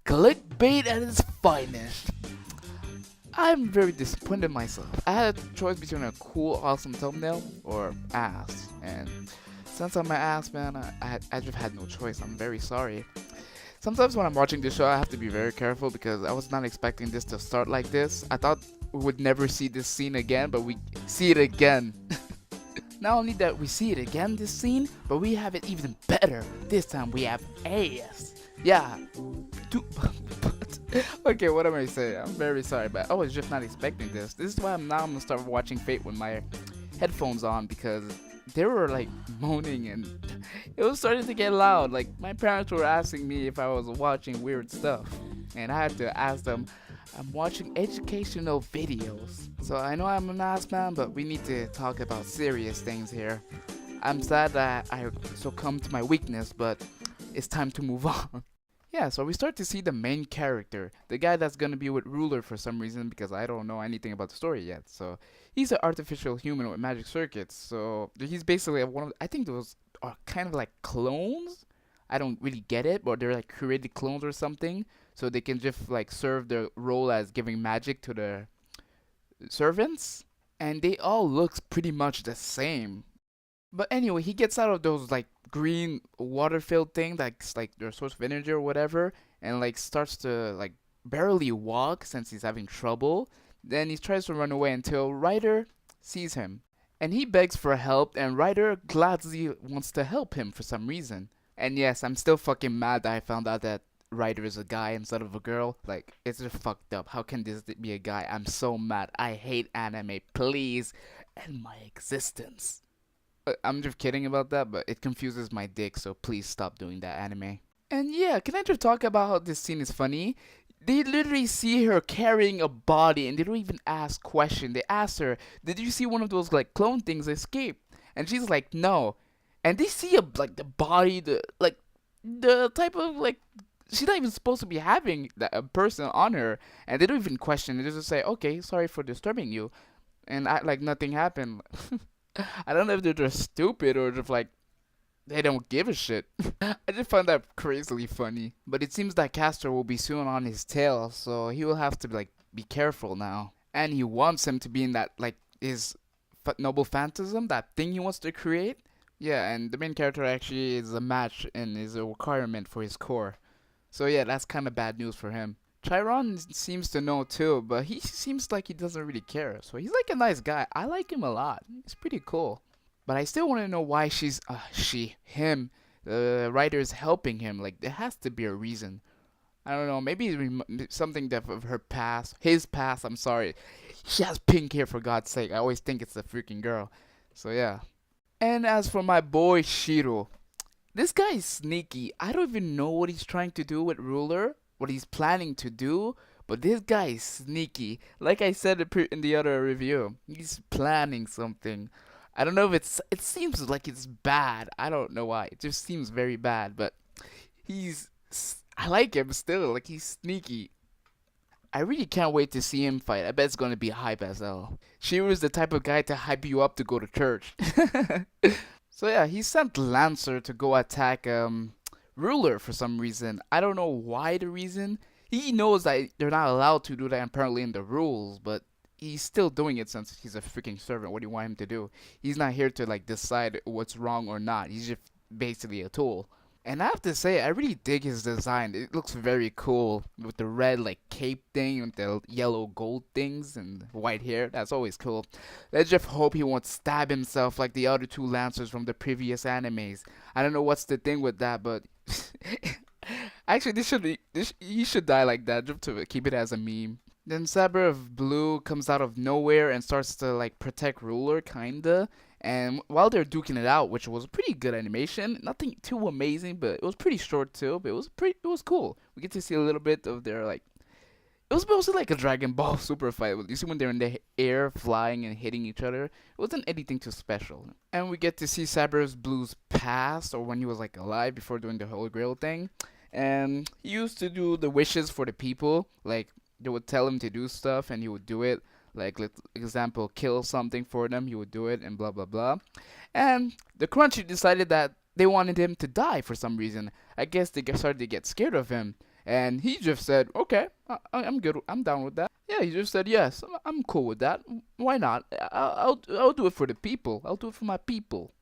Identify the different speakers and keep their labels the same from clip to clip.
Speaker 1: Clickbait at its finest. I'm very disappointed in myself. I had a choice between a cool, awesome thumbnail or ass, and since I'm an ass, man, I just had no choice. I'm very sorry. Sometimes when I'm watching this show, I have to be very careful because I was not expecting this to start like this. I thought we would never see this scene again, but we see it again. Not only that we see it again, this scene, but we have it even better. This time we have ass. Yeah. Okay, what am I saying? I'm very sorry, but I was just not expecting this. This is why I'm gonna start watching Fate with my headphones on because they were like moaning and it was starting to get loud. Like my parents were asking me if I was watching weird stuff, and I had to ask them. I'm watching educational videos. So I know I'm an ass man, but we need to talk about serious things here. I'm sad that I succumbed to my weakness, but it's time to move on. Yeah, so we start to see the main character, the guy that's gonna be with Ruler for some reason because I don't know anything about the story yet. So he's an artificial human with magic circuits. So he's basically one of I think those are kind of like clones. I don't really get it, but they're like created clones or something, so they can just like serve their role as giving magic to the servants, and they all look pretty much the same. But anyway, he gets out of those like green water filled thing that's like their source of energy or whatever, and like starts to like barely walk since he's having trouble. Then he tries to run away until Ryder sees him. And he begs for help, and Ryder gladly wants to help him for some reason. And yes, I'm still fucking mad that I found out that Ryder is a guy instead of a girl. Like, it's just fucked up. How can this be a guy? I'm so mad. I hate anime. Please end my existence. I'm just kidding about that, but it confuses my dick, so please stop doing that, anime. And yeah, can I just talk about how this scene is funny? They literally see her carrying a body and they don't even ask question. They ask her, "Did you see one of those like clone things escape?" And she's like, "No." And they see like the body, the type of like she's not even supposed to be having that a person on her, and they don't even question. They just say, "Okay, sorry for disturbing you," and act like nothing happened. I don't know if they're just stupid or just like they don't give a shit. I just find that crazily funny. But it seems that Castor will be soon on his tail, so he will have to like be careful now. And he wants him to be in that like his noble phantasm, that thing he wants to create. Yeah, and the main character actually is a match and is a requirement for his core. So yeah, that's kind of bad news for him. Chiron seems to know too, but he seems like he doesn't really care. So he's like a nice guy. I like him a lot. He's pretty cool. But I still want to know why him, the writer is helping him. Like, there has to be a reason. I don't know, maybe something that of her past, his past, I'm sorry. She has pink hair for God's sake. I always think it's a freaking girl. So yeah. And as for my boy Shiro, this guy is sneaky. I don't even know what he's trying to do with Ruler, what he's planning to do, but this guy is sneaky. Like I said in the other review, he's planning something. I don't know if it seems like it's bad. I don't know why. It just seems very bad, but he's I like him still. Like he's sneaky. I really can't wait to see him fight. I bet it's gonna be hype as hell. Shiro's the type of guy to hype you up to go to church. So yeah, he sent Lancer to go attack Ruler for some reason. I don't know why the reason. He knows that they're not allowed to do that apparently in the rules, but he's still doing it since he's a freaking servant. What do you want him to do? He's not here to like decide what's wrong or not. He's just basically a tool. And I have to say, I really dig his design. It looks very cool with the red like cape thing with the yellow gold things and white hair. That's always cool. Let's just hope he won't stab himself like the other two Lancers from the previous animes. I don't know what's the thing with that, but actually, he should die like that just to keep it as a meme. Then Saber of Blue comes out of nowhere and starts to like protect Ruler, kinda. And while they're duking it out, which was a pretty good animation, nothing too amazing, but it was pretty short too. But it was cool. We get to see a little bit of their like. It was mostly like a Dragon Ball Super fight. You see when they're in the air, flying and hitting each other. It wasn't anything too special. And we get to see Saber's Blue's past, or when he was like alive before doing the Holy Grail thing. And he used to do the wishes for the people, like they would tell him to do stuff and he would do it. Like, let example, kill something for them, he would do it, and blah blah blah. And the Crunchy decided that they wanted him to die for some reason. I guess they started to get scared of him, And he just said, okay, I'm good. I'm down with that. Yeah, he just said, yes, I'm cool with that. Why not? I'll do it for the people. I'll do it for my people.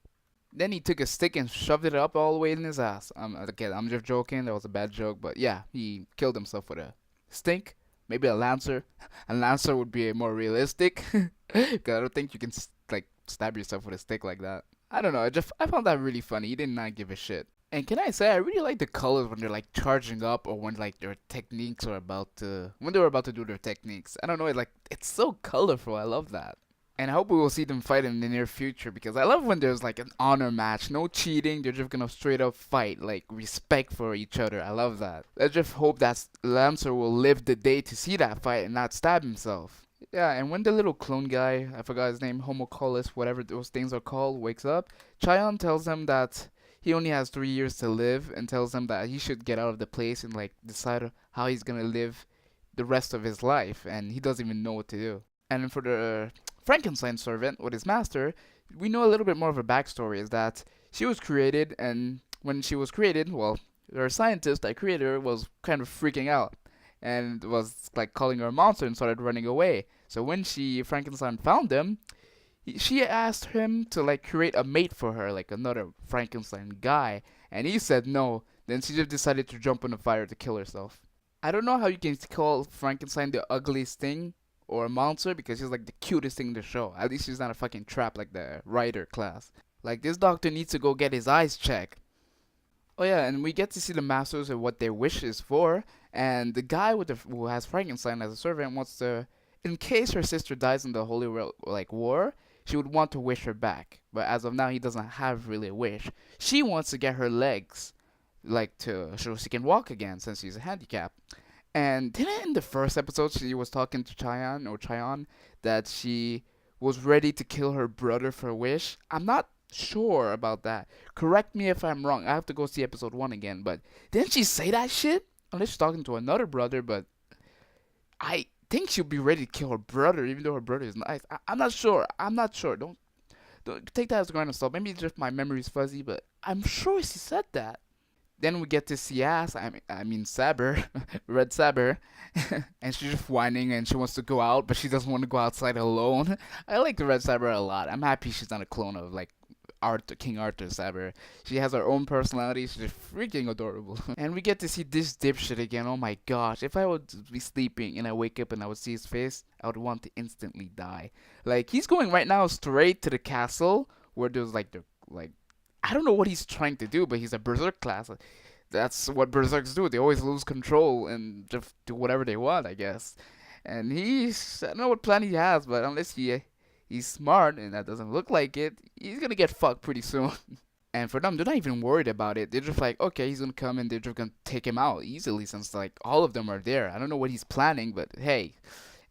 Speaker 1: Then he took a stick and shoved it up all the way in his ass. Again, I'm just joking. That was a bad joke. But yeah, he killed himself with a stick. Maybe a lancer. A lancer would be more realistic. Because I don't think you can like stab yourself with a stick like that. I don't know. I found that really funny. He did not give a shit. And can I say I really like the colors when they're like charging up or when like their techniques are about to when they were about to do their techniques. I don't know. It's so colorful. I love that. And I hope we will see them fight in the near future because I love when there's like an honor match, no cheating. They're just gonna straight up fight, like respect for each other. I love that. Let's just hope that Lancer will live the day to see that fight and not stab himself. Yeah, and when the little clone guy, I forgot his name, Homoculus, whatever those things are called, wakes up, Chion tells him that he only has 3 years to live and tells him that he should get out of the place and like decide how he's gonna live the rest of his life, and he doesn't even know what to do. And for the Frankenstein servant with his master, we know a little bit more of her backstory. Is that she was created, and when she was created, well, her scientist that created her was kind of freaking out and was like calling her a monster and started running away. So when Frankenstein found him, she asked him to like create a mate for her, like another Frankenstein guy, and he said no. Then she just decided to jump in the fire to kill herself. I don't know how you can call Frankenstein the ugliest thing or a monster because she's like the cutest thing in the show. At least she's not a fucking trap like the writer class. Like this doctor needs to go get his eyes checked. Oh yeah, and we get to see the masters and what their wish is for. And the guy who has Frankenstein as a servant wants to, in case her sister dies in the Holy Grail War, she would want to wish her back. But as of now, he doesn't have really a wish. She wants to get her legs, like so she can walk again since she's a handicap. And didn't in the first episode she was talking to Chion that she was ready to kill her brother for a wish? I'm not sure about that. Correct me if I'm wrong. I have to go see episode 1 again, but didn't she say that shit? Unless she's talking to another brother, but I think she'll be ready to kill her brother even though her brother is nice. I'm not sure. I'm not sure. Don't take that as a grain of salt. Maybe just my memory's fuzzy, but I'm sure she said that. Then we get to see Ass, I mean Saber, Red Saber, and she's just whining and she wants to go out, but she doesn't want to go outside alone. I like the Red Saber a lot. I'm happy she's not a clone of like King Arthur Saber. She has her own personality. She's just freaking adorable. And we get to see this dipshit again. Oh my gosh! If I would be sleeping and I wake up and I would see his face, I would want to instantly die. Like he's going right now straight to the castle where there's like I don't know what he's trying to do, but he's a berserk class. That's what berserks do. They always lose control and just do whatever they want, I guess. And I don't know what plan he has, but unless he's smart, and that doesn't look like it, he's gonna get fucked pretty soon. And for them, they're not even worried about it. They're just like, okay, he's gonna come and they're just gonna take him out easily since like all of them are there. I don't know what he's planning, but hey.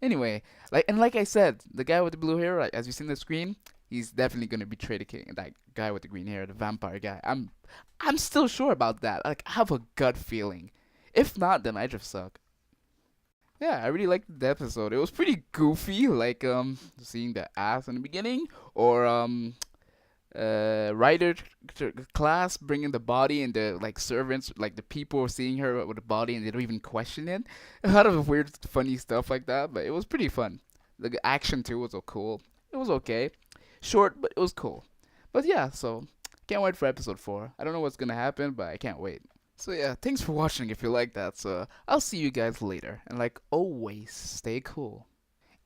Speaker 1: Anyway, like I said, the guy with the blue hair, as you see on the screen, he's definitely gonna betray the king. That guy with the green hair, the vampire guy. I'm still sure about that. Like I have a gut feeling. If not, then I just suck. Yeah, I really liked the episode. It was pretty goofy, like seeing the ass in the beginning, or writer class bringing the body and the like servants, like the people seeing her with the body and they don't even question it. A lot of weird, funny stuff like that, but it was pretty fun. The action too was so cool. It was okay. Short, but it was cool. But yeah, so can't wait for episode 4. I don't know what's gonna happen, but I can't wait. So yeah, thanks for watching if you like that. So I'll see you guys later. And like always, stay cool.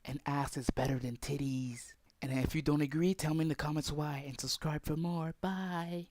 Speaker 1: An ass is better than titties. And if you don't agree, tell me in the comments why and subscribe for more. Bye.